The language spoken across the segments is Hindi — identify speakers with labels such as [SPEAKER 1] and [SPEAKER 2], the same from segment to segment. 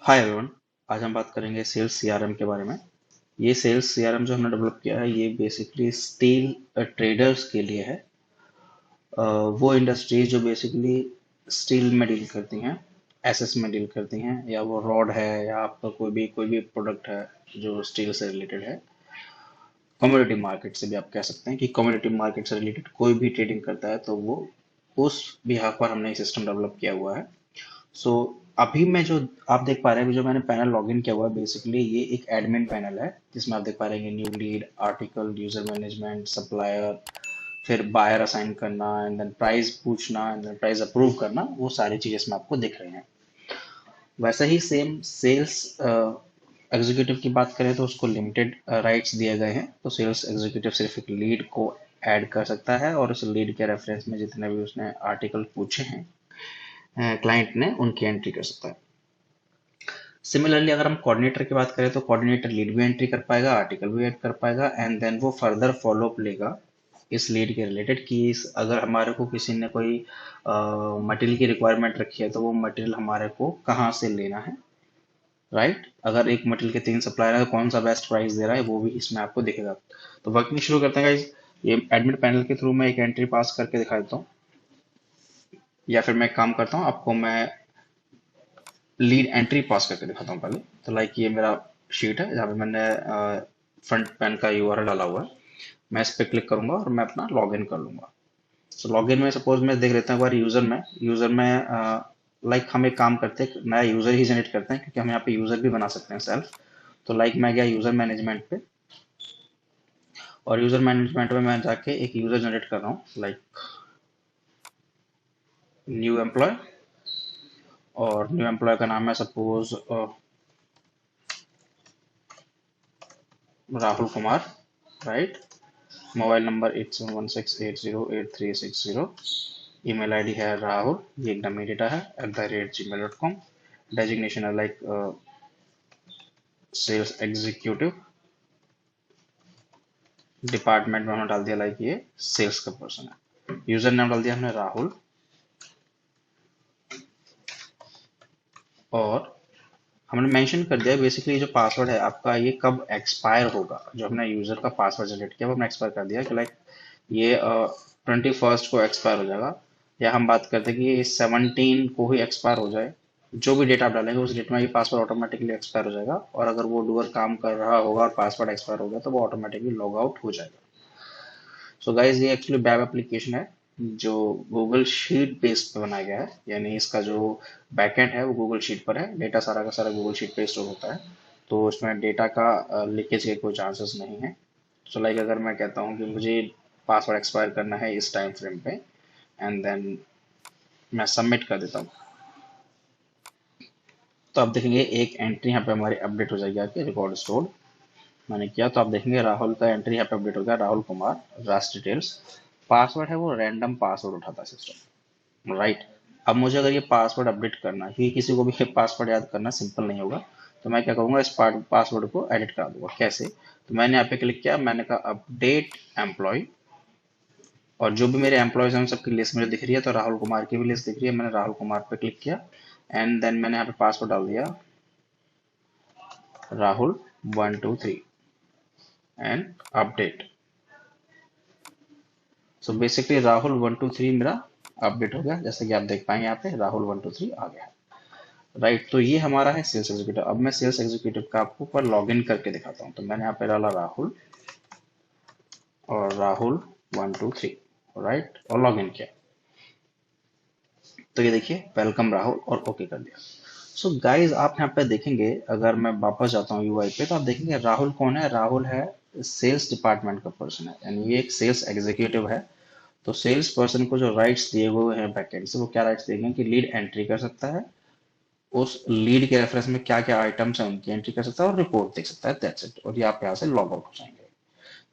[SPEAKER 1] Hi everyone. आज हम बात करेंगे सेल्स सीआरएम के बारे में। ये सेल्स सीआरएम जो हमने डेवलप किया है ये बेसिकली स्टील ट्रेडर्स के लिए है। वो इंडस्ट्रीज जो बेसिकली स्टील में डील करती हैं, एसएस में डील करती हैं, या वो रॉड है या आपका कोई भी प्रोडक्ट है जो स्टील से रिलेटेड है। कमोडिटी मार्केट से भी आप कह सकते हैं कि कमोडिटी मार्केट से रिलेटेड कोई भी ट्रेडिंग करता है तो वो उस बिहाफ पर हमने सिस्टम डेवलप किया हुआ है। सो अभी मैं जो आप देख पा रहे हैं, जो मैंने पैनल लॉगिन किया हुआ है, बेसिकली ये एक एडमिन पैनल है जिसमें आप देख पा रहे हैं new lead, article, user management, supplier, फिर बायर असाइन करना, एंड देन प्राइस पूछना, एंड देन प्राइस अप्रूव करना, वो सारी चीजें इसमें आपको दिख रही हैं। वैसे ही सेम सेल्स एग्जीक्यूटिव की बात करें तो उसको लिमिटेड राइट्स दिए गए हैं। तो सेल्स एग्जीक्यूटिव सिर्फ एक लीड को ऐड कर सकता है और उस लीड के रेफरेंस में जितने भी उसने आर्टिकल पूछे हैं क्लाइंट ने, उनकी एंट्री कर सकता है। सिमिलरली अगर हम कोऑर्डिनेटर की बात करें तो कोऑर्डिनेटर लीड भी एंट्री कर पाएगा, आर्टिकल भी ऐड कर पाएगा, एंड देन वो फर्दर फॉलोअप लेगा इस लीड के रिलेटेड कि अगर हमारे को किसी ने कोई मटेरियल की रिक्वायरमेंट रखी है तो वो मटेरियल हमारे को कहाँ से लेना है। राइट, अगर एक मटेरियल के 3 सप्लायर है तो कौन सा बेस्ट प्राइस दे रहा है वो भी इसमें आपको दिखेगा। तो वर्किंग शुरू करते हैं गाइस। ये एडमिन पैनल के थ्रू मैं एक एंट्री पास करके दिखा देता हूँ, या फिर मैं एक काम करता हूँ, आपको मैं लीड एंट्री पास करके दिखाता हूँ पहले। तो लाइक ये मेरा शीट है जहाँ पे मैंने फ्रंट पैन का यूआरएल डाला हुआ है। मैं इस पर क्लिक करूंगा और मैं अपना लॉगिन कर लूंगा। तो लॉगिन में सपोज मैं देख लेता हूँ एक बार यूजर में लाइक हम एक काम करते हैं, नया यूजर ही जनरेट करते हैं क्योंकि हम यहाँ पे यूजर भी बना सकते हैं सेल्फ। तो लाइक मैं गया यूजर मैनेजमेंट पे, और यूजर मैनेजमेंट में मैं जाके एक यूजर जनरेट कर रहा हूँ, लाइक न्यू एम्प्लॉय। और न्यू एम्प्लॉय का नाम है suppose Rahul Kumar. Right, mobile number 8716808360। Email ID है राहुल, ये एक डमी डेटा है, @gmail.com। डेजिग्नेशन है लाइक सेल्स एग्जीक्यूटिव। डिपार्टमेंट में हमने डाल दिया लाइक ये सेल्स का पर्सन है। यूजर नेम डाल दिया हमने राहुल, और हमने मेंशन कर दिया बेसिकली जो पासवर्ड है आपका ये कब एक्सपायर होगा। जो हमने यूजर का पासवर्ड जनरेट किया वो हमने एक्सपायर कर दिया कि लाइक ये 21 को एक्सपायर हो जाएगा, या हम बात करते हैं कि ये 17 को ही एक्सपायर हो जाए। जो भी डेट आप डालेंगे उस डेट में ये पासवर्ड ऑटोमेटिकली एक्सपायर हो जाएगा, और अगर वो डूअर काम कर रहा होगा और पासवर्ड एक्सपायर हो गया तो वो ऑटोमेटिकली लॉग आउट हो जाएगा। सो गाइज ये एक्चुअली वेब एप्लीकेशन है जो गूगल शीट बेस्ड पे बनाया गया है, यानी इसका जो बैकएंड है वो गूगल शीट पर है। डेटा सारा का सारा गूगल शीट पे स्टोर होता है, तो इसमें डेटा का लीकेज के कोई चांसेस नहीं है। सो लाइक अगर मैं कहता हूँ कि मुझे पासवर्ड एक्सपायर करना है इस टाइम फ्रेम पे, एंड देन मैं सबमिट कर देता हूँ, तो आप देखेंगे एक एंट्री यहाँ पे हमारी अपडेट हो जाएगी आपके रिकॉर्ड स्टोर्ड। मैंने किया तो आप देखेंगे राहुल का एंट्री यहाँ पे अपडेट हो गया, राहुल कुमार, राज डिटेल्स। पासवर्ड है वो रैंडम पासवर्ड उठाता है सिस्टम। राइट, अब मुझे अगर ये पासवर्ड अपडेट करना है, क्योंकि किसी को भी पासवर्ड याद करना सिंपल नहीं होगा, तो मैं क्या करूंगा, इस पासवर्ड को एडिट करा दूंगा। कैसे? तो मैंने यहाँ पे क्लिक किया, मैंने कहा अपडेट एम्प्लॉय, और जो भी मेरे एम्प्लॉयज हैं उन सबकी लिस्ट मुझे दिख रही है, तो राहुल कुमार की भी लिस्ट दिख रही है। मैंने राहुल कुमार पे क्लिक किया, एंड देन मैंने यहाँ पे पासवर्ड डाल दिया Rahul 123 and update. So basically Rahul 123 मेरा अपडेट हो गया, जैसे कि आप देख पाएंगे यहाँ पे राहुल 123 आ गया। राइट, तो ये हमारा है सेल्स एग्जीक्यूटिव। अब मैं सेल्स एग्जीक्यूटिव का आपको पर लॉग इन करके दिखाता हूँ। तो मैंने यहाँ पे डाला राहुल और राहुल 123, राइट, और लॉग इन किया। तो ये देखिए वेलकम राहुल, और ओके कर दिया। सो गाइज आप यहाँ पे देखेंगे, अगर मैं वापस जाता हूँ यूआई पे, तो आप देखेंगे राहुल कौन है। राहुल है सेल्स डिपार्टमेंट का पर्सन है, यानी ये एक सेल्स एग्जीक्यूटिव है। तो सेल्स पर्सन को जो राइट्स दिए हुए हैं बैकएंड से, वो क्या राइट्स दिए गए हैं कि लीड एंट्री कर सकता है, उस लीड के रेफरेंस में क्या क्या आइटम्स हैं उनकी एंट्री कर सकता है, और रिपोर्ट देख सकता है। दैट्स इट, और ये आप यहाँ से लॉग आउट हो जाएंगे।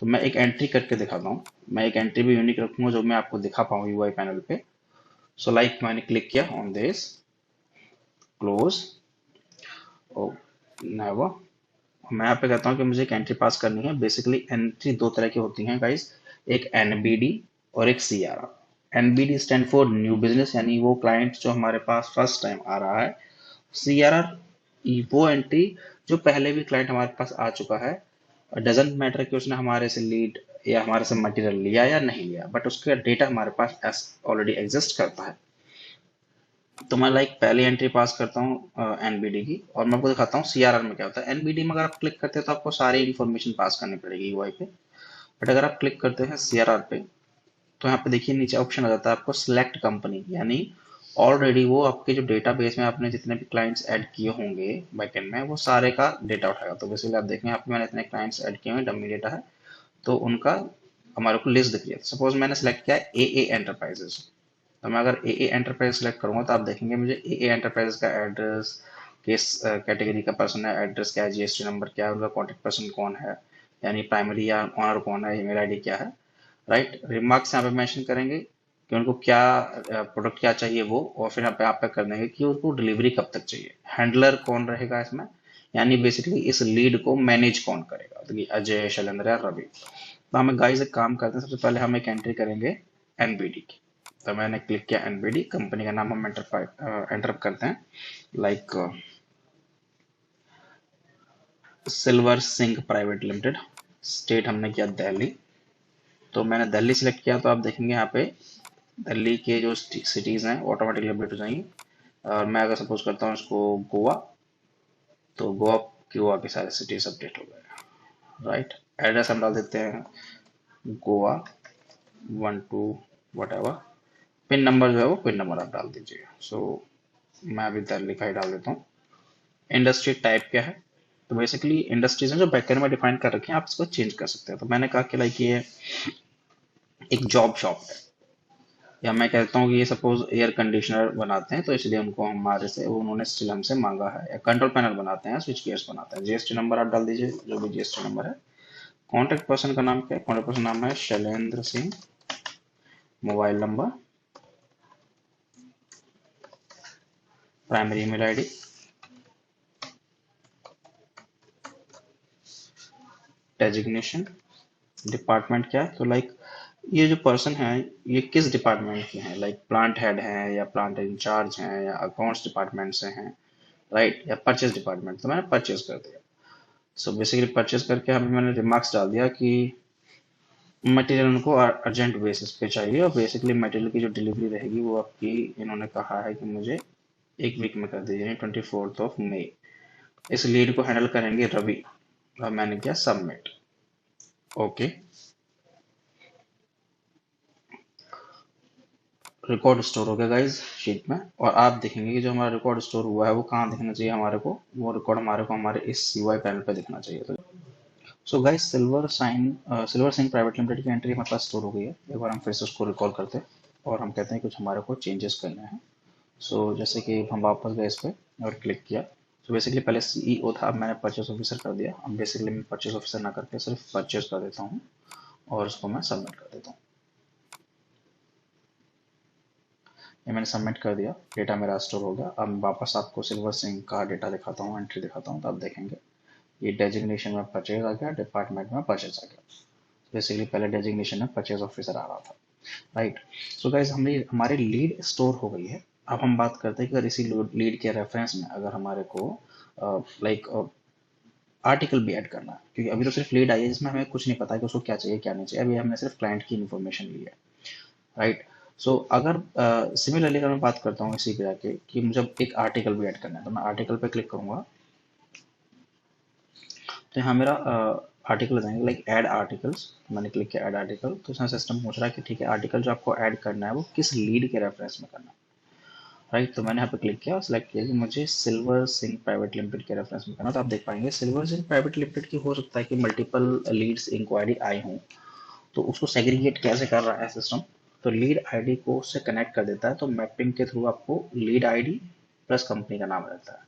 [SPEAKER 1] तो मैं एक एंट्री करके दिखाता हूँ। मैं एक एंट्री भी यूनिक रखूंगा जो मैं आपको दिखा पाऊँ यूआई पैनल पे। सो लाइक मैंने क्लिक किया on this, close, oh never. मैं यहाँ पे कहता हूँ कि मुझे एक एंट्री पास करनी है। बेसिकली एंट्री दो तरह की होती हैं गाइस, एक एनबीडी और एक CRR. NBD stand for new business, यानी वो क्लाइंट जो हमारे पास फर्स्ट टाइम आ रहा है। सीआरआर वो एंट्री जो पहले भी क्लाइंट हमारे पास आ चुका है, डजेंट मैटर कि उसने हमारे से लीड या हमारे से मटेरियल लिया या नहीं लिया, बट उसका डेटा हमारे पास ऑलरेडी एग्जिस्ट करता है। तो मैं लाइक पहली एंट्री पास करता हूँ एनबीडी की, और मैं आपको दिखाता हूँ सीआरआर में क्या होता है। एनबीडी में अगर आप क्लिक करते हैं तो आपको सारी इन्फॉर्मेशन पास करनी पड़ेगी यूआई पे, बट अगर आप क्लिक करते हैं सीआरआर पे तो यहाँ पे देखिए नीचे ऑप्शन आ जाता है आपको सिलेक्ट कंपनी, यानी ऑलरेडी वो आपके जो डेटाबेस में आपने जितने भी क्लाइंट्स ऐड किए होंगे बैकएंड में, वो सारे का डेटा उठाएगा। तो बेसिकली आप देखेंगे यहाँ पे मैंने इतने क्लाइंट्स ऐड किए हैं, डमी डेटा है, तो उनका हमारे को लिस्ट दिख रही है। सपोज मैंने सेलेक्ट किया ए एंटरप्राइजेस, तो मैं अगर ए एंटरप्राइज सेलेक्ट करूंगा तो आप देखेंगे मुझे ए एंटरप्राइज का एड्रेस, किस कैटेगरी का पर्सन है, एड्रेस क्या है, जीएसटी नंबर क्या है, उनका कॉन्टेक्ट पर्सन कौन है, यानी प्राइमरी या ऑनर कौन है, ईमेल आईडी क्या है, राइट। रिमार्क्स यहाँ पे मेंशन करेंगे कि उनको क्या प्रोडक्ट क्या चाहिए वो, और फिर यहाँ पे आप पे कर देंगे कि उनको डिलीवरी कब तक चाहिए, हैंडलर कौन रहेगा इसमें, यानी बेसिकली इस लीड को मैनेज कौन करेगा, तो कि अजय, शैलेंद्र या रवि। तो हमें गाइस एक काम करते हैं, सबसे पहले हम एक एंट्री करेंगे एनबीडी की। तो मैंने क्लिक किया एनबीडी, कंपनी का नाम हम एंटर करते हैं, like silver Singh private limited, state हमने किया दिल्ली। तो मैंने दिल्ली सिलेक्ट किया, तो आप देखेंगे यहाँ पे दिल्ली के जो सिटीज़ हैं ऑटोमेटिकली अपडेट हो जाएंगी। और मैं अगर सपोज करता हूँ इसको गोवा, तो गोवा के सारे सिटीज अपडेट हो गए, राइट। एड्रेस हम डाल देते हैं Goa 12 what ever, pin number जो है वो पिन नंबर आप डाल दीजिए। सो मैं अभी दिल्ली का ही डाल देता हूँ। इंडस्ट्री टाइप क्या है, तो बेसिकली इंडस्ट्रीज हैं जो बैकएंड में डिफाइन कर रखी हैं, आप इसको चेंज कर सकते हैं। तो मैंने कहा कि लाइक ये एक जॉब शॉप है, या मैं कहता हूँ कि ये सपोज एयर कंडीशनर बनाते हैं, तो इसलिए उनको हमारे से उन्होंने स्टिल हमसे मांगा है, या कंट्रोल पैनल बनाते हैं, स्विच गियर्स बनाते हैं। जीएसटी नंबर आप डाल दीजिए, जो भी जीएसटी नंबर है। कॉन्टेक्ट पर्सन का नाम क्या है, कॉन्टेक्ट पर्सन नाम है Shailendra Singh, mobile number, primary email ID, designation, department क्या है, तो लाइक ये जो पर्सन है ये किस डिपार्टमेंट के हैं, लाइक प्लांट हेड हैं या प्लांट इंचार्ज हैं या अकाउंट्स डिपार्टमेंट से हैं, राइट, या परचेज डिपार्टमेंट। तो मैंने परचेज कर दिया। सो बेसिकली परचेज करके हमें मैंने रिमार्क्स डाल दिया कि मटेरियल उनको अर्जेंट बेसिस पे चाहिए, और बेसिकली मटेरियल की जो डिलीवरी रहेगी वो आपकी, इन्होंने कहा है कि मुझे एक वीक में कर दीजिए, 24 मई। इस लीड को हैंडल करेंगे रवि, और मैंने किया सबमिट, ओके। रिकॉर्ड स्टोर हो गया गाइज शीट में, और आप देखेंगे कि जो हमारा रिकॉर्ड स्टोर हुआ है वो कहाँ दिखना चाहिए हमारे को, वो रिकॉर्ड हमारे को हमारे इस यूआई पैनल पे दिखना चाहिए। तो so guys silver Singh private limited की एंट्री हमारे पास स्टोर हो गई है। एक बार हम फिर से उसको रिकॉल करते हैं और हम कहते हैं कुछ हमारे को चेंजेस करने हैं। सो जैसे कि हम वापस गए इस पे और क्लिक किया, तो बेसिकली पहले सीईओ था, अब मैंने परचेस ऑफिसर कर दिया। अब बेसिकली मैं परचेस ऑफिसर ना करके सिर्फ परचेस कर देता हूँ, और उसको मैं सबमिट कर देता हूँ। ये मैंने सबमिट कर दिया, डेटा मेरा स्टोर हो गया। अब वापस आपको सिल्वर सिंह का डेटा दिखाता हूँ, एंट्री दिखाता हूँ, तो आप देखेंगे ये डेजिग्नेशन में परचेज आ गया, डिपार्टमेंट में परचेज आ गया। बेसिकली पहले डेजिग्नेशन में परचेज ऑफिसर आ रहा था, राइट। सो गाइज हमारी लीड स्टोर हो गई है। अब हम बात करते हैं कि अगर इसी लीड के रेफरेंस में अगर हमारे को लाइक आर्टिकल भी ऐड करना है, क्योंकि अभी तो सिर्फ लीड आई है जिसमें हमें कुछ नहीं पता कि उसको क्या चाहिए क्या नहीं चाहिए, अभी हमने सिर्फ क्लाइंट की इन्फॉर्मेशन ली है, राइट। सो अगर सिमिलरली अगर मैं बात करता हूँ इसी पे आके कि मुझे एक आर्टिकल भी ऐड करना है, तो मैं आर्टिकल पे क्लिक करूंगा, तो यहाँ मेरा आर्टिकल जाएंगे लाइक ऐड आर्टिकल्स। मैंने क्लिक किया ऐड आर्टिकल, तो इसमें सिस्टम पूछ रहा है कि ठीक है आर्टिकल जो आपको ऐड करना है वो किस लीड के रेफरेंस में करना है, राइट। तो मैंने यहाँ पे क्लिक किया और सिलेक्ट किया कि मुझे सिल्वर सिंह प्राइवेट लिमिटेड के रेफरेंस में करना। तो आप देख पाएंगे सिल्वर सिंह प्राइवेट लिमिटेड की हो सकता है कि मल्टीपल लीड्स इंक्वायरी आई हों, तो उसको सेग्रीगेट कैसे कर रहा है सिस्टम, तो लीड आईडी को उससे कनेक्ट कर देता है। तो मैपिंग के थ्रू आपको लीड आईडी प्लस कंपनी का नाम रहता है।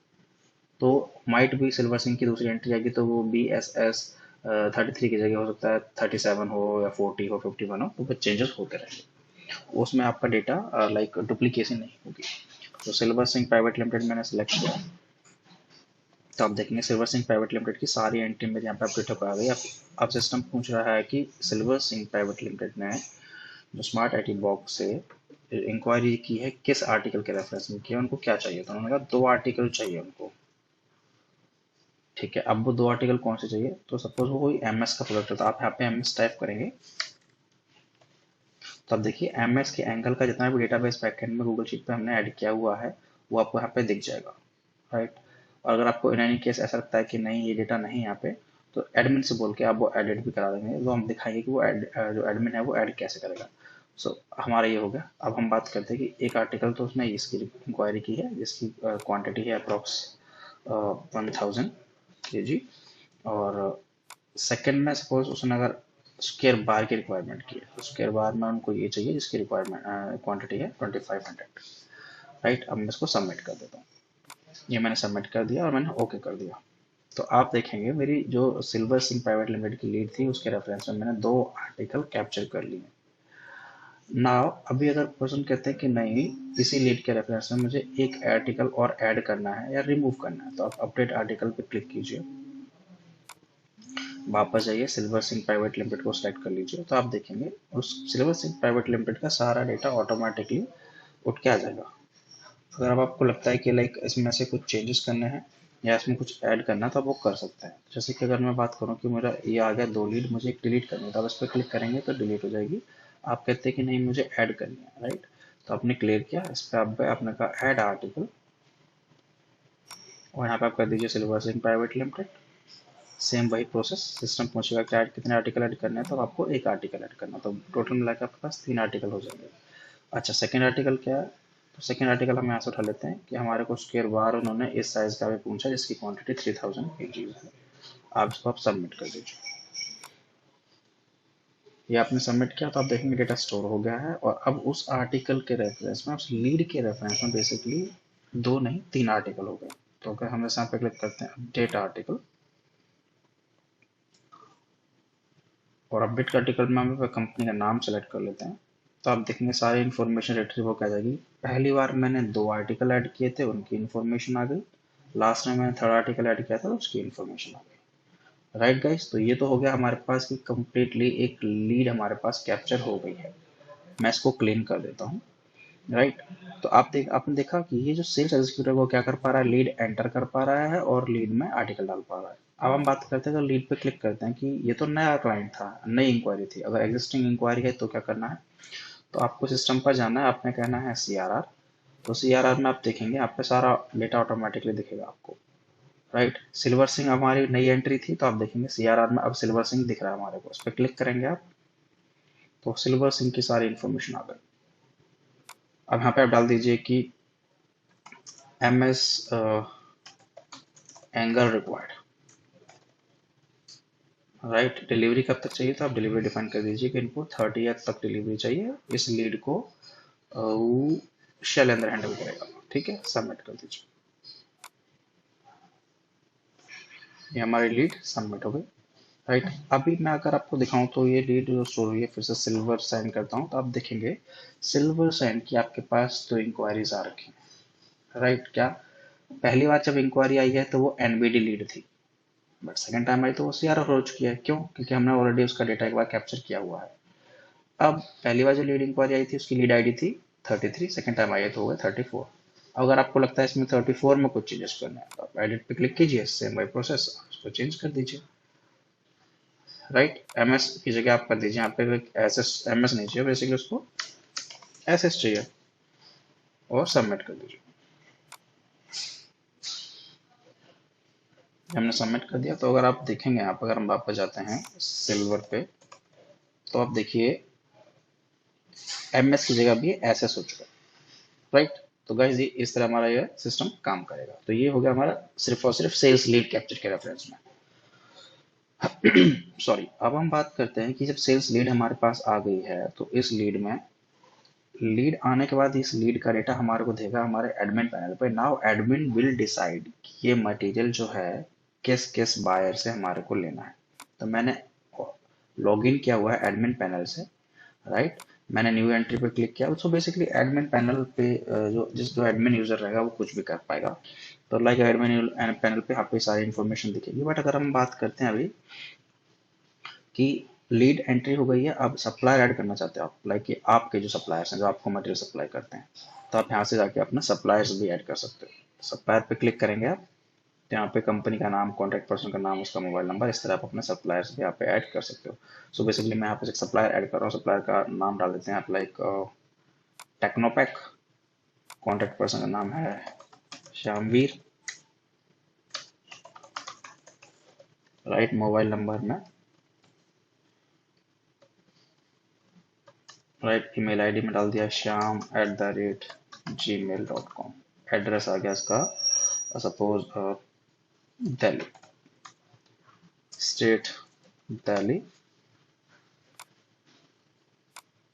[SPEAKER 1] तो माइट भी सिल्वर सिंह की दूसरी एंट्री आएगी तो वो BSS 33 की जगह हो सकता है 37 हो या 40 हो 51 हो, तो चेंजेस होते रहेंगे, उसमें आपका डेटा लाइक डुप्लीकेशन नहीं होगी। तो सिल्वर सिंह प्राइवेट लिमिटेड मैंने सेलेक्ट किया, तो आप देखेंगे सिल्वर सिंह प्राइवेट लिमिटेड की सारी एंट्री मेरे यहाँ पे अपडेट होकर आ गई। अब सिस्टम पूछ रहा है कि सिल्वर सिंह प्राइवेट लिमिटेड ने जो स्मार्ट आईटी बॉक्स से इंक्वायरी की है किस आर्टिकल के रेफरेंस में किया, उनको क्या चाहिए, तो उन्होंने कहा 2 आर्टिकल चाहिए उनको, ठीक है, अब वो 2 आर्टिकल कौन से चाहिए, तो सपोज वो कोई एमएस का प्रोडक्ट है, तो आप यहाँ पे एमएस टाइप करेंगे, तो अब देखिए एमएस के एंगल का जितना भी डेटाबेस बैकएंड में गूगल शीट पे हमने ऐड किया हुआ है वो आपको यहाँ पे दिख जाएगा, राइट। और अगर आपको इन एनी केस ऐसा लगता है कि नहीं ये डेटा नहीं यहाँ पे, तो एडमिन से बोल के आप वो एडिट भी करा देंगे, तो हम दिखाएंगे कि वो जो एडमिन है वो ऐड कैसे करेगा। सो हमारा ये हो गया। अब हम बात करते हैं कि एक आर्टिकल तो उसने इसकी इंक्वायरी की है जिसकी क्वांटिटी है अप्रॉक्स 1000 kg, और सेकंड में सपोज उसने अगर स्क्वायर बार की रिक्वायरमेंट की है, तो स्क्वायर बार में उनको ये चाहिए जिसकी रिक्वायरमेंट क्वांटिटी है 2500, राइट। अब मैं इसको सबमिट कर देता हूँ, ये मैंने सबमिट कर दिया और मैंने ओके कर दिया। तो आप देखेंगे मेरी जो सिल्वर सिंह प्राइवेट लिमिटेड की लीड थी उसके रेफरेंस में मैंने 2 आर्टिकल कैप्चर कर लिए। नाउ अभी अगर पर्सन कहते हैं कि नहीं इसी लीड के रेफरेंस में मुझे एक आर्टिकल और ऐड करना है या रिमूव करना है, तो आप अपडेट आर्टिकल पे क्लिक कीजिए, वापस जाइए सिल्वर सिंह प्राइवेट लिमिटेड को सिलेक्ट कर लीजिए, तो आप देखेंगे उस सिल्वर सिंह प्राइवेट लिमिटेड का सारा डेटा ऑटोमेटिकली उठ के आ जाएगा। अगर अब आपको लगता है कि लाइक इसमें से कुछ चेंजेस करने हैं या इसमें कुछ ऐड करना है तो आप वो कर सकते हैं। जैसे कि अगर मैं बात करूं कि मेरा ये आ गया 2 लीड, मुझे एक डिलीट करनी है, तो आप इस पर क्लिक करेंगे तो डिलीट हो जाएगी। आप कहते हैं कि नहीं मुझे ऐड करनी है, राइट, तो आपने क्लियर किया, इस पर आपने कहा ऐड आर्टिकल, और यहाँ पे आप कर दीजिए silver Singh private limited. Same वही प्रोसेस, सिस्टम पूछेगा कि ऐड कितने आर्टिकल ऐड करने हैं, तो आपको एक आर्टिकल ऐड करना है, तो टोटल मिला के आपके पास 3 आर्टिकल हो जाएंगे। अच्छा, सेकेंड आर्टिकल क्या है, तो सेकेंड आर्टिकल हम यहाँ से उठा लेते हैं कि हमारे को स्क्वायर बार उन्होंने इस साइज का भी पूछा जिसकी क्वांटिटी 3000 kg है। आप इसको आप सबमिट कर दीजिए, ये आपने सबमिट किया तो आप देखेंगे डेटा स्टोर हो गया है। और अब उस आर्टिकल के रेफरेंस में, उस लीड के रेफरेंस में बेसिकली 2 नहीं 3 आर्टिकल हो गए। तो अगर हम यहाँ पे क्लिक करते हैं अपडेट आर्टिकल, और अपडेट आर्टिकल में हम कंपनी का नाम सेलेक्ट कर लेते हैं, तो आप देखेंगे सारी इन्फॉर्मेशन रिट्रीव होकर आ जाएगी। पहली बार मैंने 2 आर्टिकल ऐड किए थे उनकी इन्फॉर्मेशन आ गई, लास्ट में मैंने 3rd आर्टिकल ऐड किया था तो उसकी इन्फॉर्मेशन आ गई, राइट गाइस। तो ये तो हो गया हमारे पास कि कंप्लीटली एक लीड हमारे पास कैप्चर हो गई है। मैं इसको क्लीन कर देता हूँ, राइट। तो आपने देखा कि ये जो सेल्स एग्जीक्यूटिव वो क्या कर पा रहा है, लीड एंटर कर पा रहा है और लीड में आर्टिकल डाल पा रहा है। अब हम बात करते हैं, अगर लीड पे क्लिक करते हैं कि ये तो नया क्लाइंट था, नई इंक्वायरी थी, अगर एग्जिस्टिंग इंक्वायरी है तो क्या करना है, तो आपको सिस्टम पर जाना है, आपने कहना है CRR, तो CRR में आप देखेंगे आप पे सारा डेटा ऑटोमेटिकली दिखेगा आपको, राइट। सिल्वर सिंह हमारी नई एंट्री थी, तो आप देखेंगे CRR में अब सिल्वर सिंह दिख रहा है हमारे को, उस पर क्लिक करेंगे आप, तो सिल्वर सिंह की सारी इन्फॉर्मेशन आ गई। अब यहाँ पे आप डाल दीजिए कि MS angle required, right. Delivery कब तक चाहिए, तो आप डिलीवरी डिफाइन कर दीजिए कि इनको 30th तक डिलीवरी चाहिए, इस लीड को शैलेंद्र हैंडल करेगा, ठीक है, सबमिट कर दीजिए। ये हमारी लीड सबमिट हो गई, राइट। अभी मैं अगर आपको दिखाऊं तो ये लीड जो स्टोर हुई है, फिर से सिल्वर साइन करता हूं, तो आप देखेंगे सिल्वर साइन की आपके पास 2 इंक्वायरीज आ रखी हैं, राइट। क्या पहली बार जब इंक्वायरी आई है तो वो NBD लीड थी, बट सेकंड टाइम आई तो वो CRR हो चुकी है, क्यों, क्योंकि हमने ऑलरेडी उसका डेटा एक बार कैप्चर किया हुआ है। अब पहली बार जो लीड इंक्वायरी आई थी उसकी लीड आईडी थी 33, सेकंड टाइम आई है तो हो गया 34। अगर आपको लगता है इसमें 34 में कुछ चेंजेस करना है तो आप एडिट पे क्लिक कीजिए, सेम वही प्रोसेस, उसको चेंज कर दीजिए, राइट। MS की जगह आप कर दीजिए यहाँ पे SS, MS नहीं चाहिए बेसिकली, उसको SS चाहिए, और सबमिट कर दीजिए। हमने सबमिट कर दिया, तो अगर आप देखेंगे यहाँ पर, अगर हम वापस जाते हैं सिल्वर पे, तो आप देखिए MS की जगह भी SS हो चुका है, राइट। तो गाइज ये इस तरह हमारा ये सिस्टम काम करेगा। तो ये हो गया हमारा सिर्फ और सिर्फ सेल्स लीड कैप्चर के रेफरेंस में। सॉरी, अब हम बात करते हैं कि जब सेल्स लीड हमारे पास आ गई है तो इस लीड में, लीड आने के बाद इस लीड का डेटा हमारे को देगा हमारे एडमिन पैनल पे। नाउ एडमिन विल डिसाइड कि ये मटेरियल जो है किस किस बायर से हमारे को लेना है। तो मैंने लॉगिन किया हुआ है एडमिन पैनल से, राइट। मैंने न्यू एंट्री पे क्लिक किया, तो बेसिकली एडमिन पैनल पे जो एडमिन यूजर रहेगा वो कुछ भी कर पाएगा। तो लाइक एडमिन पैनल पे आपको सारी इन्फॉर्मेशन दिखेगी। बट अगर हम बात करते हैं अभी कि लीड एंट्री हो गई है, अब सप्लायर ऐड करना चाहते हो आप, लाइक कि आपके जो सप्लायर्स हैं जो आपको मटेरियल सप्लाई करते हैं, तो आप यहाँ से जाके अपना सप्लायर्स भी ऐड कर सकते हो। सप्लायर पे क्लिक करेंगे आप, तो यहाँ पे कंपनी का नाम, कॉन्टैक्ट पर्सन का नाम, उसका मोबाइल नंबर, इस तरह आप अपने सप्लायर्स भी यहाँ पे ऐड कर सकते हो। सो बेसिकली मैं यहाँ पे एक सप्लायर ऐड कर रहा हूँ, सप्लायर का नाम डाल देते हैं आप, लाइक टेक्नोपैक। कॉन्टैक्ट पर्सन का नाम है श्यामवीर। राइट, मोबाइल नंबर में, राइट, ईमेल आईडी में डाल दिया shyam@gmail.com। एड्रेस आ गया इसका suppose Delhi, state Delhi,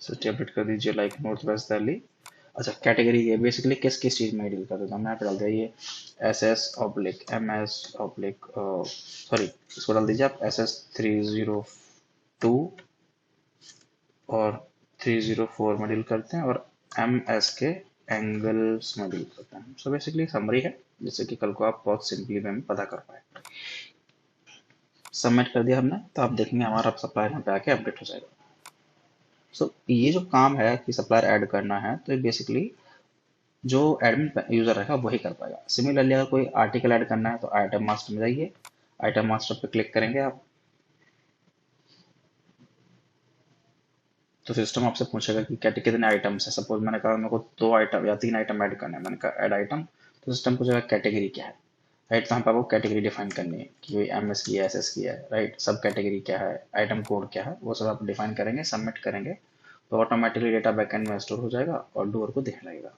[SPEAKER 1] city update कर दीजिए लाइक नॉर्थ वेस्ट दिल्ली। अच्छा, कैटेगरी ये बेसिकली किस किस चीज़ में डील कर देता हूँ मैं, यहाँ पे डाल दिया ये SS/MS/ सॉरी, इसको डाल दीजिए आप SS302 और 304 में डील करते हैं, और MS के एंगल्स में डील करते हैं। सो बेसिकली समरी है, जिससे कि कल को आप बहुत सिंपली वे में पता कर पाए। सबमिट कर दिया हमने, तो आप देखेंगे हमारा सप्लायर यहाँ पे आके अपडेट हो जाएगा। सो ये जो काम है कि सप्लायर ऐड करना है, तो बेसिकली जो एडमिन यूजर रहेगा वही कर पाएगा। सिमिलरली अगर कोई आर्टिकल ऐड करना है तो आइटम मास्टर में जाइए, आइटम मास्टर पे क्लिक करेंगे आप, तो सिस्टम आपसे पूछेगा कि कितने आइटम्स है। सपोज मैंने कहा मेरे को 2 आइटम या 3 आइटम ऐड करने हैं, मैंने कहा ऐड आइटम, तो सिस्टम पूछेगा कैटेगरी क्या है। राइट, तो यहाँ पे आपको कैटेगरी डिफाइन करनी है कि भाई MS की है, SS की है, राइट, सब कैटेगरी क्या है, आइटम कोड क्या है, वो सब आप डिफाइन करेंगे, सबमिट करेंगे, तो ऑटोमेटिकली डेटा बैकएंड में स्टोर हो जाएगा और डूअर को दिखने लगेगा।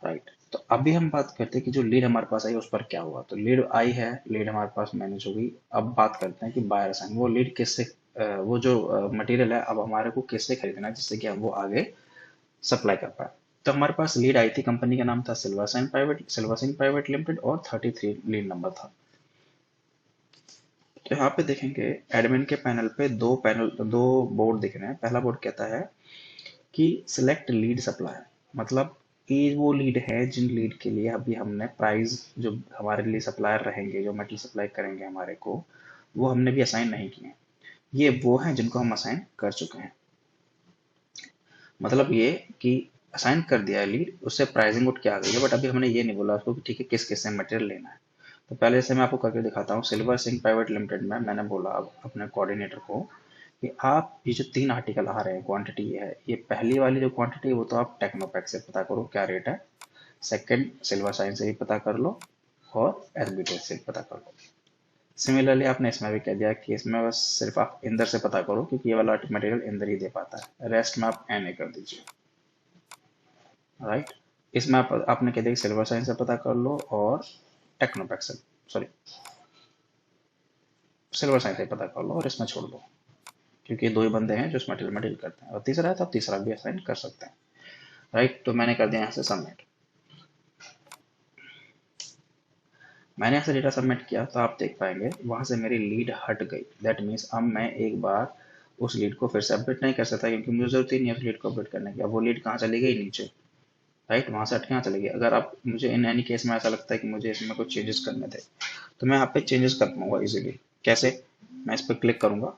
[SPEAKER 1] राइट, तो अभी हम बात करते हैं कि जो लीड हमारे पास आई उस पर क्या हुआ। तो लीड आई है, लीड हमारे पास मैनेज हो गई। अब बात करते हैं कि बायर असाइन, वो लीड किससे, वो जो मटेरियल है अब हमारे को किससे खरीदना है जिससे कि हम वो आगे सप्लाई कर पाए। तो हमारे पास लीड आई थी, कंपनी का नाम था सिल्वर सिंह प्राइवेट लिमिटेड, और 33 लीड नंबर था। तो यहाँ पे देखेंगे एडमिन के पैनल पे दो बोर्ड दिख रहे हैं। पहला बोर्ड कहता है कि सिलेक्ट लीड सप्लायर, मतलब कि वो लीड है जिन लीड के लिए अभी हमने प्राइस, जो हमारे लिए सप्लायर रहेंगे, जो मेटल सप्लाई करेंगे हमारे को, वो हमने भी असाइन नहीं किए। ये वो हैं जिनको हम असाइन कर चुके हैं। मतलब ये कि असाइन कर दिया है लीड, उससे प्राइसिंग उठ के आ गई है, बट अभी हमने ये नहीं बोला उसको कि ठीक है किस किस से मटेरियल लेना है। तो पहले से मैं आपको करके दिखाता हूँ। सिल्वर सिंह प्राइवेट लिमिटेड में मैंने बोला अब अपने कोऑर्डिनेटर को कि आप ये जो 3 आर्टिकल आ रहे हैं, क्वांटिटी ये है, ये पहली वाली जो क्वांटिटी है वो तो आप टेक्नोपैक से पता करो क्या रेट है, सेकंड सिल्वर साइन से भी पता कर लो, और एसबीटेक से भी पता कर लो। सिमिलरली आपने इसमें भी कह दिया कि इसमें बस सिर्फ आप इंदर से पता करो क्योंकि ये वाला मटेरियल इंदर ही दे पाता है, रेस्ट में आप एन कर दीजिए। राइट, इसमें आपने कह दिया कि सिल्वर साइन से पता कर लो और टेक्नोपैक से, सॉरी, सिल्वर साइन से पता कर लो और इसमें छोड़ दो, क्योंकि ये दो ही बंदे हैं जो इस मटेरियल में डील करते हैं, और तीसरा है तो आप तीसरा भी असाइन कर सकते हैं। राइट, तो मैंने कर दिया यहाँ से सबमिट। मैंने यहाँ से डेटा सबमिट किया तो आप देख पाएंगे वहां से मेरी लीड हट गई। दैट मीन्स अब मैं एक बार उस लीड को फिर से अपडेट नहीं कर सकता क्योंकि मुझे जरूरत ही नहीं है उस लीड को अपडेट करने की। अब वो लीड कहाँ चली गई, नीचे। राइट, वहां से हट के यहाँ चली गई। अगर आप, मुझे इन एनी केस में ऐसा लगता है कि मुझे इसमें कुछ चेंजेस करने थे, तो मैं यहाँ पे चेंजेस कर पाऊंगा इजीली। कैसे, मैं इस पर क्लिक करूंगा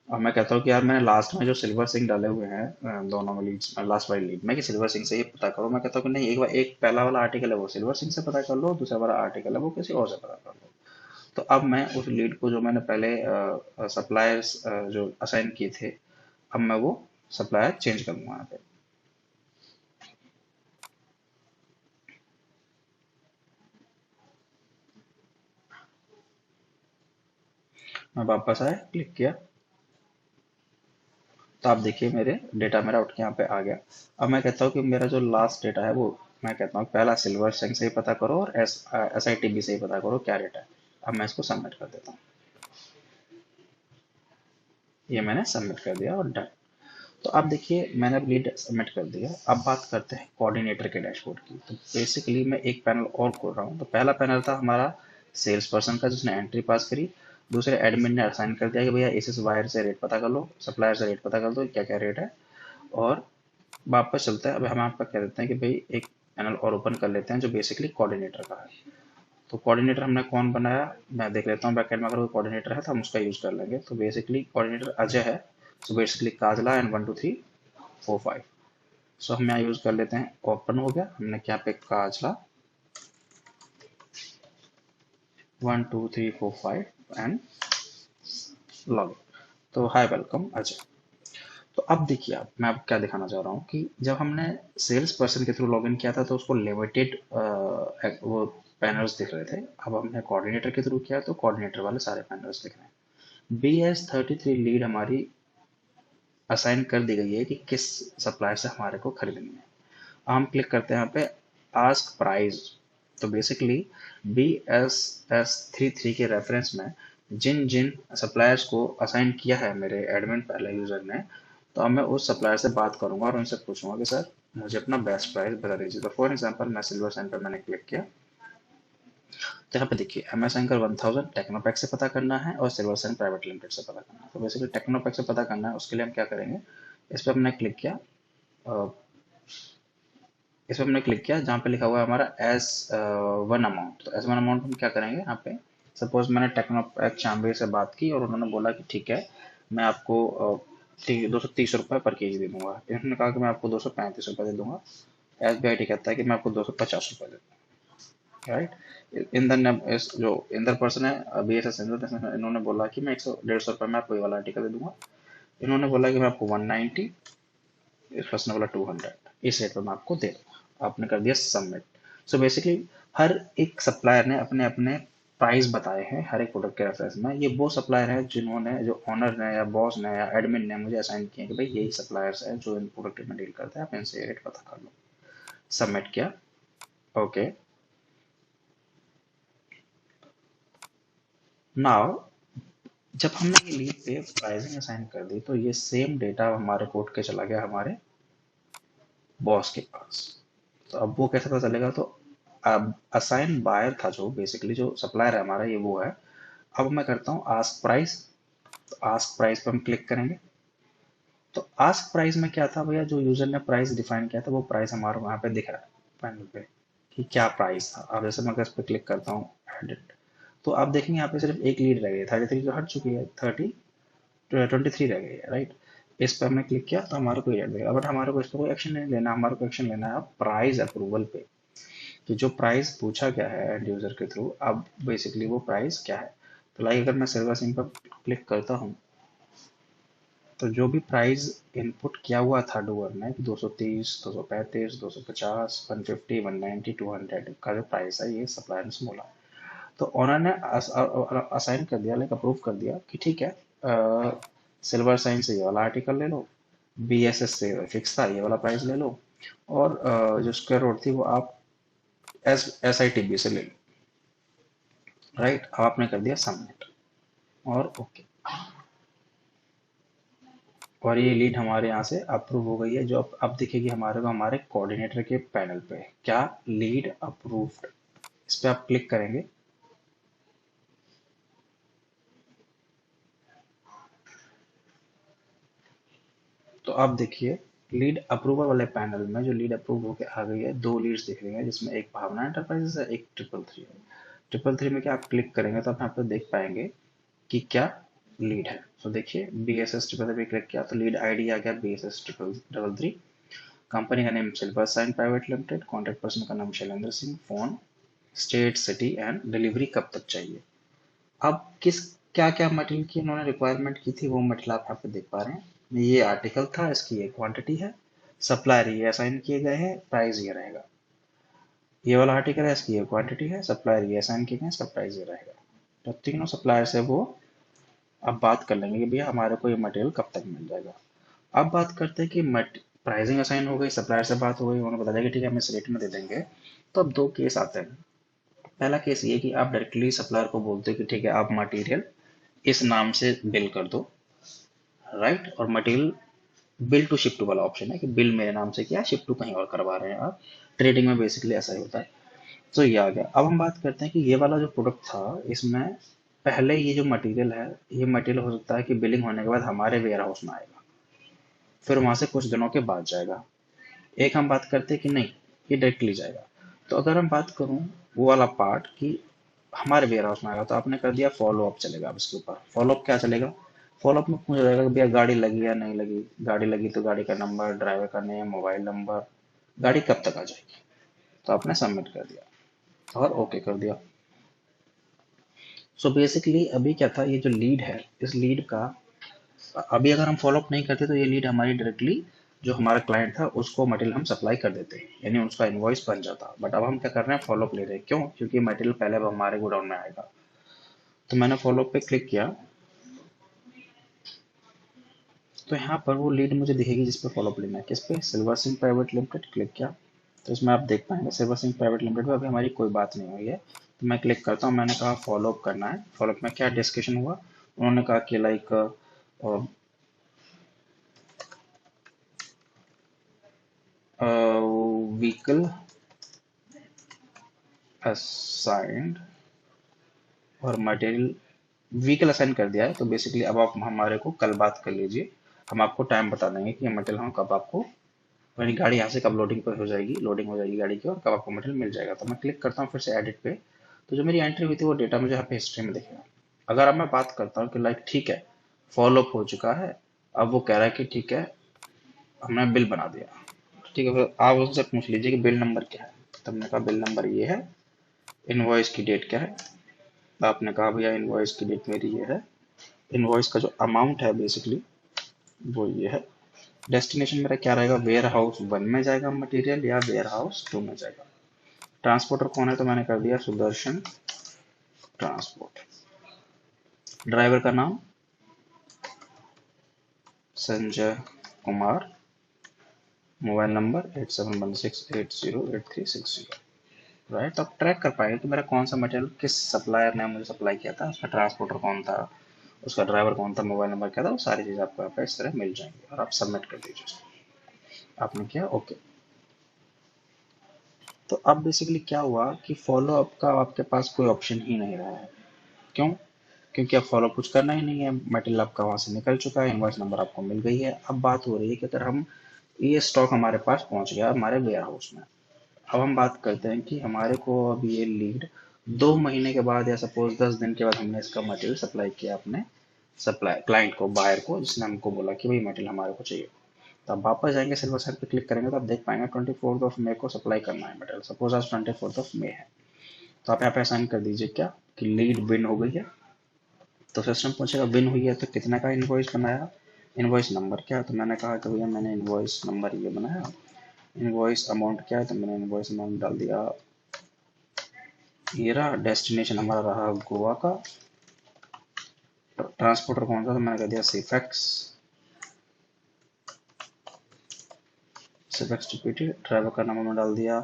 [SPEAKER 1] और मैं कहता हूँ कि यार मैंने लास्ट में जो सिल्वर सिंह डाले हुए हैं दोनों में लीड्स में, लास्ट वाली लीड में कि सिल्वर सिंह से ही पता करो, मैं कहता हूँ कि नहीं, एक बार एक पहला वाला आर्टिकल है वो सिल्वर सिंह से पता कर लो, दूसरा वाला आर्टिकल है वो किसी और से पता कर लो। तो अब मैं उस लीड को जो मैंने पहले सप्लायर्स जो असाइन किए थे, अब मैं वो सप्लायर चेंज करूंगा यहाँ पे। मैं वापस आया, क्लिक किया, तो आप देखिए मेरे डेटा मेरा उठ के यहाँ पे आ गया। अब मैं कहता हूँ कि मेरा जो लास्ट डेटा है वो, मैं कहता हूँ पहला सिल्वर सिंह से ही पता करो और SITB से ही पता करो क्या रेट है। अब मैं इसको सबमिट कर देता हूँ। ये मैंने सबमिट कर दिया और डन। तो अब देखिए मैंने अब लीड सबमिट कर दिया। अब बात करते हैं कोऑर्डिनेटर के डैशबोर्ड की। तो बेसिकली मैं एक पैनल और खोल रहा हूँ। तो पहला पैनल था हमारा सेल्स पर्सन का जिसने एंट्री पास करी। दूसरे एडमिन ने असाइन कर दिया कि भैया इस वायर से रेट पता कर लो, सप्लायर से रेट पता कर दो क्या क्या रेट है। और वापस चलते हैं, अब हम आपका कह देते हैं कि भाई एक पैनल और ओपन कर लेते हैं जो बेसिकली कोऑर्डिनेटर का है। तो कोऑर्डिनेटर हमने कौन बनाया, मैं देख लेता हूँ बैकएंड में, अगर कोई कोऑर्डिनेटर है तो हम उसका यूज कर लेंगे। तो बेसिकली कोऑर्डिनेटर अजय है। So basically Kajla and 1 2 3 4 5। सो हम यहाँ यूज कर लेते हैं, ओपन हो गया, हमने क्या पे काजला 1 2 3 4 5 एंड लॉग। तो हाय वेलकम अजय। तो अब देखिए, आप मैं अब क्या दिखाना चाह रहा हूँ कि जब हमने सेल्स पर्सन के थ्रू लॉगिन किया था तो उसको लिमिटेड वो पैनल्स दिख रहे थे। अब हमने कोऑर्डिनेटर के थ्रू किया तो कोऑर्डिनेटर वाले सारे पैनल्स दिख रहे हैं। BS33 लीड हमारी असाइन कर दी गई है कि किस सप्लायर से हमारे को खरीदनी है। हम क्लिक करते हैं यहाँ पे आस्क प्राइस। तो बेसिकली BSS33 के रेफरेंस में जिन जिन सप्लायर्स को असाइन किया है मेरे एडमिन पहले यूजर ने, तो अब मैं उस सप्लायर से बात करूंगा और उनसे पूछूंगा कि सर मुझे अपना बेस्ट प्राइस बता दीजिए। तो फॉर एग्जांपल मैं सिल्वर साइन पर मैंने क्लिक किया, तो यहाँ पे देखिए MS एंकर 1000 टेक्नोपैक से पता करना है और सिल्वर साइन प्राइवेट लिमिटेड से पता करना है। तो बेसिकली टेक्नोपैक से पता करना है, उसके लिए हम क्या करेंगे, इस पर हमने क्लिक किया। अ, इस पर हमने क्लिक किया जहाँ पे लिखा हुआ है हमारा एस वन अमाउंट। तो एस वन अमाउंट हम क्या करेंगे, यहाँ पे सपोज मैंने टेक्नोपैक शामबी से बात की और उन्होंने बोला कि ठीक है मैं आपको 230 रुपये पर केजी दे दूंगा। इन्होंने कहा कि मैं आपको 235 रुपये दे दूंगा। SBIT कहता है कि मैं आपको 250 रुपये दे दूंगा, राइट। इंदर जो इंदर पर्सन है, BSS इंदर, इन्होंने बोला कि मैं 100 150 रुपये में आपको ये वाला आर्टिकल दे दूंगा। इन्होंने बोला कि मैं आपको 190, इस पर्सन ने बोला 200, इस रेट पर मैं आपको दे दूंगा। आपने कर दिया सबमिट। सो बेसिकली हर एक सप्लायर ने अपने अपने प्राइस बताए हैं हर एक प्रोडक्ट के रेफरेंस में। ये वो सप्लायर हैं जिन्होंने, जो ऑनर ने या बॉस ने या एडमिन ने मुझे असाइन किए कि भाई यही सप्लायर्स हैं जो इन प्रोडक्ट में डील करते हैं, आप इनसे रेट पता कर लो। सबमिट किया, ओके। नाउ जब हमने ये लीड पे प्राइसिंग असाइन कर दी तो ये सेम डेटा हमारे कोड के चला गया हमारे बॉस के पास। तो अब वो कैसे पता चलेगा, तो अब असाइन बायर था जो बेसिकली जो सप्लायर है हमारा, ये वो है। अब मैं करता हूँ आस्क प्राइस। तो आस्क प्राइस पर हम क्लिक करेंगे। तो आस्क प्राइस में क्या था भैया, जो यूजर ने प्राइस डिफाइन किया था वो प्राइस हमारे वहाँ पे दिख रहा है पैनल पे कि क्या प्राइस था। अब जैसे मैं अगर इस पर क्लिक करता हूँ एडिट, तो आप देखेंगे यहाँ पे सिर्फ एक लीड रह गई है, 33 तो हट चुकी है, 23 रह गई है, राइट। इस पर हमने क्लिक किया तो हमारे को ये देगा, बट हमारे को इस पर कोई एक्शन नहीं लेना। हमारे को एक्शन लेना है प्राइस अप्रूवल पे, कि जो प्राइस पूछा गया है एंड यूजर के थ्रू, अब बेसिकली वो प्राइस क्या है। तो लाइक अगर मैं सिल्वर सिंह पर क्लिक करता हूँ, तो जो भी प्राइस इनपुट किया हुआ था डूअर ने, 230, 235, 250, 150, 190, 200 का जो प्राइस है, ये सप्लायर ने बोला। तो ओनर ने असाइन कर दिया, लाइक अप्रूव कर दिया कि ठीक है, सिल्वर साइन से ये वाला आर्टिकल ले लो, BSS से फिक्स था ये वाला प्राइस ले लो, और जो स्क्वायर रूट थी वो आप SITB से ले लो, राइट। अब आपने कर दिया सबमिट और ओके, और ये लीड हमारे यहाँ से अप्रूव हो गई है। जो अब दिखेगी हमारे को हमारे कोऑर्डिनेटर के पैनल पे, क्या, लीड अप्रूव्ड। इस पे आप क्लिक करेंगे, तो आप देखिए लीड अप्रूवल वाले पैनल में जो लीड अप्रूव होकर आ गई है, दो लीड्स दिख रही हैं जिसमें एक भावना एंटरप्राइजेस है, एक 333 है। 333 में क्या आप क्लिक करेंगे तो आप यहाँ पे देख पाएंगे कि क्या लीड है। तो देखिए BSS 333 क्लिक किया तो लीड आईडी आ गया BSS 333। कंपनी का name silver sign private limited, contact person का नाम Shailendra Singh, phone, state, city and delivery कब तक चाहिए। अब किस क्या क्या मटेरियल की इन्होंने रिक्वायरमेंट की थी वो मटेरियल आप यहाँ पे देख पा रहे हैं। ये आर्टिकल था, इसकी ये क्वांटिटी है, सप्लायर ये असाइन किए गए हैं, प्राइस ये रहेगा। ये वाला आर्टिकल है, इसकी ये क्वांटिटी है, सप्लायर ये असाइन किए गए हैं, इसका प्राइस ये रहेगा। तो तीनों सप्लायर से वो अब बात कर लेंगे कि भैया हमारे को ये मटेरियल कब तक मिल जाएगा। अब बात करते हैं कि प्राइसिंग असाइन हो गई, सप्लायर से बात हो गई, उन्होंने बता दिया कि ठीक है हम इस रेट में दे देंगे। तो अब दो केस आते हैं। पहला केस ये कि आप डायरेक्टली सप्लायर को बोलते हो कि ठीक है आप मटेरियल इस नाम से बिल कर दो, राइट। और material bill to ship to वाला ऑप्शन है कि बिल मेरे नाम से किया, शिप टू कहीं और करवा रहे हैं आप। ट्रेडिंग में बेसिकली ऐसा ही होता है। तो ये आ गया। अब हम बात करते हैं कि ये वाला जो प्रोडक्ट था, इसमें पहले ये जो मटेरियल है, ये मटेरियल हो सकता है कि बिलिंग होने के बाद हमारे वेयर हाउस में आएगा, फिर वहां से कुछ दिनों के बाद जाएगा। एक हम बात करते हैं कि नहीं, ये डायरेक्टली जाएगा। तो अगर हम बात करूं वो वाला पार्ट कि हमारे वेयर हाउस में आएगा, तो आपने कर दिया फॉलो अप चलेगा। अब इसके ऊपर फॉलो अप क्या चलेगा, फॉलो अप में पूछा जाएगा कि भैया गाड़ी लगी या नहीं लगी, गाड़ी लगी तो गाड़ी का नंबर, ड्राइवर का नेम, मोबाइल नंबर, गाड़ी कब तक आ जाएगी। तो आपने सबमिट कर दिया और ओके कर दिया। सो बेसिकली अभी क्या था, ये जो लीड है, इस लीड का अभी अगर हम फॉलोअप नहीं करते तो ये लीड हमारी डायरेक्टली जो हमारा क्लाइंट था उसको मटेरियल हम सप्लाई कर देते हैं, यानी उसका इनवॉइस बन जाता। बट अब हम क्या कर रहे हैं, फॉलोअप ले रहे हैं। क्यों? क्योंकि मटेरियल पहले अब हमारे गोडाउन में आएगा। तो मैंने फॉलोअप पे क्लिक किया, तो यहाँ पर वो लीड मुझे दिखेगी जिस पे फॉलोअप लेना है। किस पे? Silver Singh private limited. Click किया तो इसमें आप देख पाएंगे सिल्वर सिंह प्राइवेट लिमिटेड पे अभी हमारी कोई बात नहीं हुई है। तो मैं क्लिक करता हूँ, मैंने कहा फॉलोअप करना है। फॉलोअप में क्या डिस्कशन हुआ, उन्होंने कहा कि लाइक व्हीकल असाइंड और मटेरियल, व्हीकल असाइन कर दिया है। तो बेसिकली अब आप हमारे को कल बात कर लीजिए, हम आपको टाइम बता देंगे कि ये मटेरियल हम कब आपको, यानी गाड़ी यहाँ से कब लोडिंग पर हो जाएगी, लोडिंग हो जाएगी गाड़ी की, और कब आपको मटेरियल मिल जाएगा। तो मैं क्लिक करता हूँ फिर से एडिट पे, तो जो मेरी एंट्री हुई थी वो डेटा मुझे यहाँ पे हिस्ट्री में दिखेगा। अगर अब मैं बात करता हूँ कि लाइक ठीक है फॉलोअप हो चुका है, अब वो कह रहा है कि ठीक है हमने बिल बना दिया, ठीक है, फिर आप उनसे पूछ लीजिए कि बिल नंबर क्या है। तब मैंने कहा बिल नंबर ये है, इनवॉइस की डेट क्या है। आपने कहा भैया इनवॉइस की डेट मेरी ये है, इनवॉइस का जो अमाउंट है बेसिकली वो ये है। डेस्टिनेशन मेरा क्या रहेगा, वेयर हाउस 1 में जाएगा मटेरियल या वेयर हाउस 2 में जाएगा। ट्रांसपोर्टर कौन है, तो मैंने कर दिया सुदर्शन ट्रांसपोर्ट। ड्राइवर का नाम Sanjay Kumar, mobile number 8716808360। Right, अब ट्रैक कर पाएंगे कि मेरा कौन सा मटेरियल किस सप्लायर ने मुझे सप्लाई किया था, उसका ट्रांसपोर्टर कौन था, उसका ड्राइवर कौन था, मोबाइल नंबर क्या था, वो सारी चीज़ आपको यहाँ पे इस तरह मिल जाएंगी और आप सबमिट कर दीजिए। आपने किया ओके। तो अब बेसिकली क्या हुआ कि फॉलो अप का आपके पास कोई ऑप्शन ही नहीं रहा है। क्यों? क्योंकि अब फॉलो कुछ करना ही नहीं है, मटेरियल आपका वहां से निकल चुका है, इनवॉइस नंबर आपको मिल गई है। अब बात हो रही है कि अगर हम, ये स्टॉक हमारे पास पहुंच गया हमारे वेयर हाउस में, अब हम बात करते हैं कि हमारे को अब ये लीड 2 महीने के बाद या सपोज 10 दिन के बाद हमने इसका मटेरियल सप्लाई किया अपने सप्लाई क्लाइंट को, बायर को, जिसने हमको बोला कि भाई मटेरियल हमारे को चाहिए। तो आप वापस जाएंगे सिल्वर साइड पे क्लिक करेंगे तो आप देख पाएंगे 24 मई को सप्लाई करना है मटेरियल। सपोज आज 24 मई है, तो आप यहाँ पे असाइन कर दीजिए क्या कि लीड विन हो गई है। तो सिस्टम पूछेगा विन हुई है तो कितना का इनवॉइस बनाया, इनवॉइस नंबर क्या है, तो मैंने कहा कि भैया मैंने इनवॉइस नंबर ये बनाया। इनवॉइस अमाउंट क्या है, तो मैंने इनवॉइस अमाउंट डाल दिया ये रहा। डेस्टिनेशन हमारा रहा गोवा का। ट्रांसपोर्टर कौन सा, तो मैंने कह दिया सिफेक्स, सिफेक्स टीपीटी। ड्राइवर का नंबर मैंने डाल दिया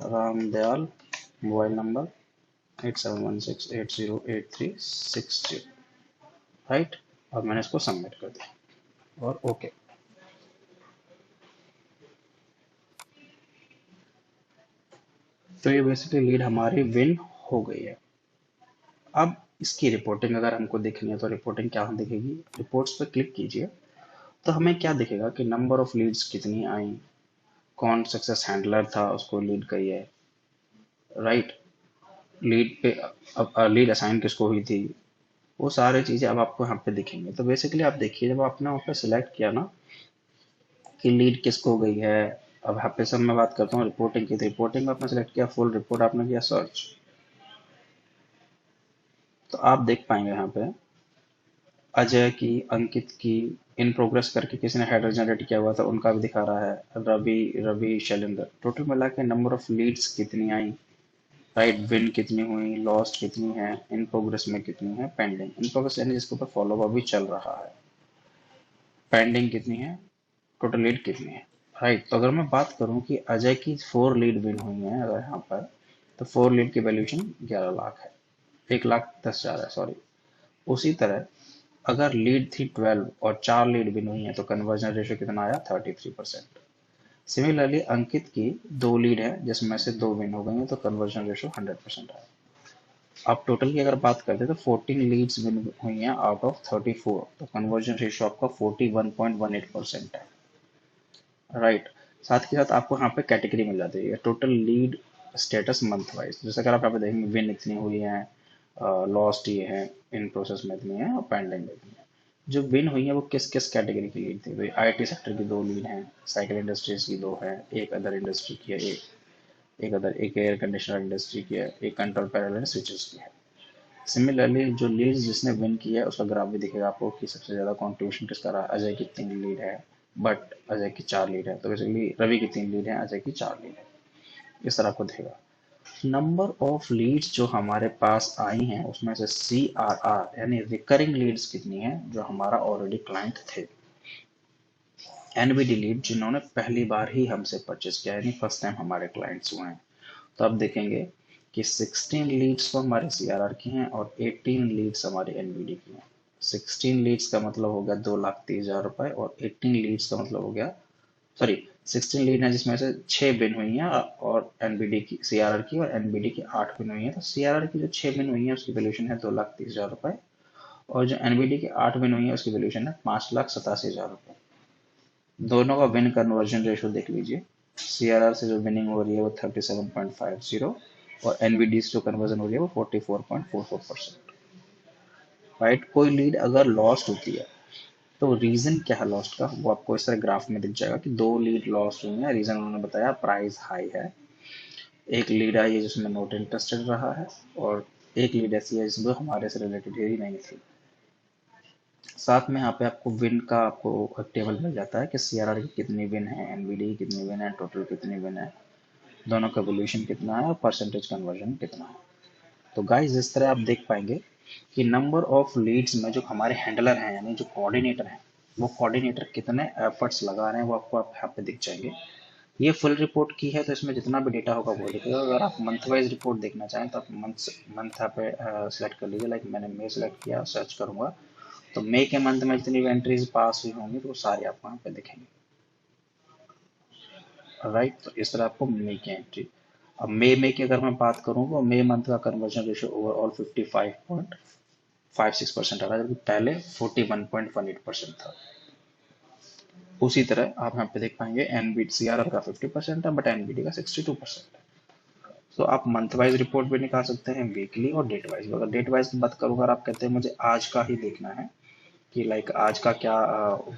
[SPEAKER 1] रामदयाल, मोबाइल नंबर 8716808360। राइट, और मैंने इसको सबमिट कर दिया और ओके। तो ये बेसिकली लीड हमारी विन हो गई है। अब इसकी रिपोर्टिंग अगर हमको देखनी है तो रिपोर्टिंग क्या दिखेगी, रिपोर्ट्स पे क्लिक कीजिए तो हमें क्या दिखेगा कि नंबर ऑफ लीड्स कितनी आई, कौन सक्सेस हैंडलर था उसको लीड करी है, राइट, लीड पे अब लीड असाइन किसको हुई थी, वो सारी चीज़ें अब आपको यहाँ पे दिखेंगे। तो बेसिकली आप देखिए जब आपने वहाँ पे सिलेक्ट किया ना कि लीड किसको हो गई है, अब यहाँ पे सब मैं बात करता हूँ रिपोर्टिंग की, तो रिपोर्टिंग में आपने सेलेक्ट किया फुल रिपोर्ट, आपने किया सर्च, तो आप देख पाएंगे यहाँ पे अजय की, अंकित की, इन प्रोग्रेस करके किसी ने हेडर जनरेट किया हुआ था उनका भी दिखा रहा है, रवि रवि शैलेंद्र, टोटल मिला के नंबर ऑफ लीड्स कितनी आई, राइट, विन कितनी हुई, लॉस्ट कितनी है, इन प्रोग्रेस में कितनी है, पेंडिंग, इन प्रोग्रेस यानी जिसके ऊपर फॉलो अभी चल रहा है, पेंडिंग कितनी है, टोटल लीड कितनी है। राइट, तो अगर मैं बात करूं कि अजय की 4 लीड विन हुई हैं अगर यहाँ पर, तो 4 लीड की वैल्यूएशन 11 लाख है, 1,10,000 है सॉरी। उसी तरह अगर लीड थी 12 और 4 लीड विन हुई है तो कन्वर्जन रेशियो कितना आया, 33%। सिमिलरली अंकित की 2 लीड है जिसमें से 2 विन हो गई हैं तो कन्वर्जन रेशियो 100% आया। अब टोटल की अगर बात करते हैं तो 14 लीड्स विन हुई हैं आउट ऑफ 34, तो कन्वर्जन रेशियो आपका 41.18% है। राइट, साथ के साथ आपको यहाँ पे कैटेगरी मिल जाती है total lead status month wise, जैसे अगर आप यहाँ पे देखेंगे विन इतनी हुई है, लॉस्ट ये है, इन प्रोसेस में इतनी है और पेंडिंग में इतनी है। जो विन हुई है वो किस किस कैटेगरी की लीड थी, भाई आईटी सेक्टर की 2 लीड हैं, साइकिल इंडस्ट्रीज की 2 है, एक अदर इंडस्ट्री की है, एक अदर एक एयर कंडीशनर इंडस्ट्री की है, एक कंट्रोल पैनल एंड स्विचेस की है। सिमिलरली जो लीड्स जिसने विन किया है उसका ग्राफ भी दिखेगा आपको कि सबसे ज़्यादा कंट्रीब्यूशन किसका रहा। अजय की 3 लीड है, बट अजय की 4 लीड है, तो बेसिकली रवि की 3 लीड है, अजय की 4 लीड है। इस तरह आपको दिखेगा। नंबर ऑफ लीड्स जो हमारे पास आई हैं उसमें से CRR यानी रिकरिंग लीड्स कितनी है, जो हमारा ऑलरेडी क्लाइंट थे। NBD लीड जिन्होंने पहली बार ही हमसे परचेज किया यानी फर्स्ट टाइम हमारे क्लाइंट्स हुए हैं। तो आप देखेंगे कि 16 लीड्स तो हमारे CRR की हैं और 18 लीड्स हमारे NBD की हैं। 16 लीड्स का मतलब हो गया 2,30,000 रुपए और 18 लीड्स का मतलब हो गया, सॉरी 16 लीड है जिसमें से 6 बिन हुई हैं और NBD की CRR की, और NBD की 8 बिन हुई हैं। तो CRR की जो 6 बिन हुई है उसकी वैल्यूशन है 2,30,000 रुपए, और जो NBD की 8 बिन हुई है उसकी वैल्यूशन है 5,87,000 रुपए। दोनों का विन कन्वर्जन रेशो देख लीजिए। CRR से जो विनिंग हो रही है वो 37.50 और NBD से जो कन्वर्जन हो रही है वो 44.44%। राइट, कोई लीड अगर लॉस्ट होती है तो रीजन क्या है लॉस्ट का, वो आपको इस तरह ग्राफ में दिख जाएगा कि 2 लीड लॉस्ट हुई है। रीजन उन्होंने बताया प्राइस हाई है, एक लीड आई है जिसमें नोट इंटरेस्टेड रहा है, और एक लीड ऐसी है जिसमें हमारे से रिलेटेड ही नहीं थी। साथ में यहाँ पे आपको विन का आपको टेबल मिल जाता है कि CRR की कितनी विन है, NBD की कितनी विन है, टोटल कितनी विन है, दोनों का वैल्यूएशन कितना है और परसेंटेज कन्वर्जन कितना है। तो गाइस इस तरह आप देख पाएंगे कि नंबर ऑफ लीड्स में जो हमारे हैंडलर हैं यानी जो कोऑर्डिनेटर हैं, वो कोऑर्डिनेटर कितने एफर्ट्स लगा रहे हैं वो आपको आप यहाँ पे दिख जाएंगे। ये फुल रिपोर्ट की है तो इसमें जितना भी डेटा होगा वो दिखेगा। अगर आप मंथ वाइज रिपोर्ट देखना चाहें तो आप मंथ मंथ यहाँ पे सेलेक्ट कर लीजिए। लाइक मैंने मई सेलेक्ट किया, सर्च करूंगा तो मई के मंथ में जितनी भी एंट्रीज पास हुई होंगी तो वो सारी आपको यहाँ पे दिखेंगी। राइट, तो इस तरह आपको मई की एंट्री। अब मई की अगर मैं बात करूँ तो मई मंथ का कन्वर्जन रेशियो ओवरऑल 55.56% आ रहा है, जबकि पहले 41.18% था। उसी तरह आप यहाँ पे देख पाएंगे एनबी CRR का 50% है बट NBD का 62% है। तो आप मंथ वाइज रिपोर्ट भी निकाल सकते हैं, वीकली और डेट वाइज। अगर डेट वाइज की बात करूँ, अगर आप कहते हैं मुझे आज का ही देखना है कि लाइक आज का क्या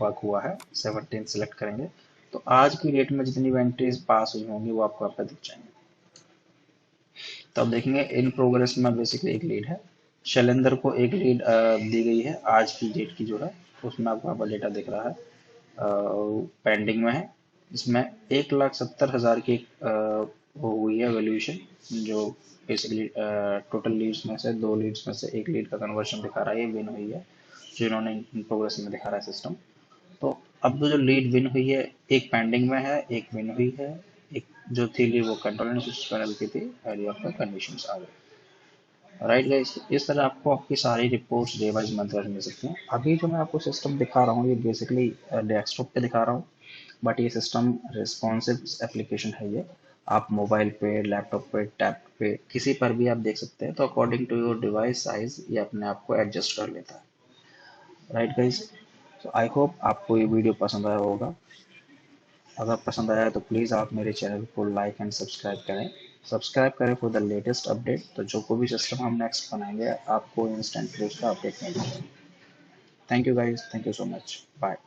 [SPEAKER 1] वर्क हुआ है, 17 सेलेक्ट करेंगे तो आज की डेट में जितनी भी एंट्रीज पास हुई होंगी वो आपको यहाँ पे दिख जाएंगे। तो आप देखेंगे इन प्रोग्रेस में बेसिकली एक लीड है, शैलेंद्र को एक लीड दी गई है आज की डेट की जो है, उसमें आपको यहाँ पर डेटा दिख रहा है पेंडिंग में है। इसमें 1,70,000 की वो हुई है वैल्यूएशन, जो बेसिकली टोटल लीड्स में से 2 लीड्स में से एक लीड का कन्वर्शन दिखा रहा है, ये विन हुई है जो इन्होंने इन प्रोग्रेस में दिखा रहा है सिस्टम। तो अब जो लीड विन हुई है एक पेंडिंग में है, एक विन हुई है, एक जो थी लीड वो कंट्रोल एंड पैनल की थी, एरिया ऑफ द कंडीशंस आ गई। राइट गाइस, इस तरह आपको आपकी सारी reports day wise month wise मिल सकती हैं। अभी जो मैं आपको सिस्टम दिखा रहा हूँ ये बेसिकली डेस्कटॉप पे दिखा रहा हूँ, बट ये सिस्टम रिस्पॉन्सिव एप्लीकेशन है। ये आप मोबाइल पे, लैपटॉप पे, टैब पे किसी पर भी आप देख सकते हैं। तो according to your device size ये अपने आप को एडजस्ट कर लेता है। राइट गाइस, तो आई होप आपको ये वीडियो पसंद आया होगा। अगर पसंद आया तो प्लीज़ आप मेरे चैनल को लाइक एंड सब्सक्राइब करें फॉर द लेटेस्ट अपडेट। तो जो कोई भी सिस्टम हम नेक्स्ट बनाएंगे आपको इंस्टेंटली उसका अपडेट मिल जाएगा। Thank you guys, thank you so much, bye.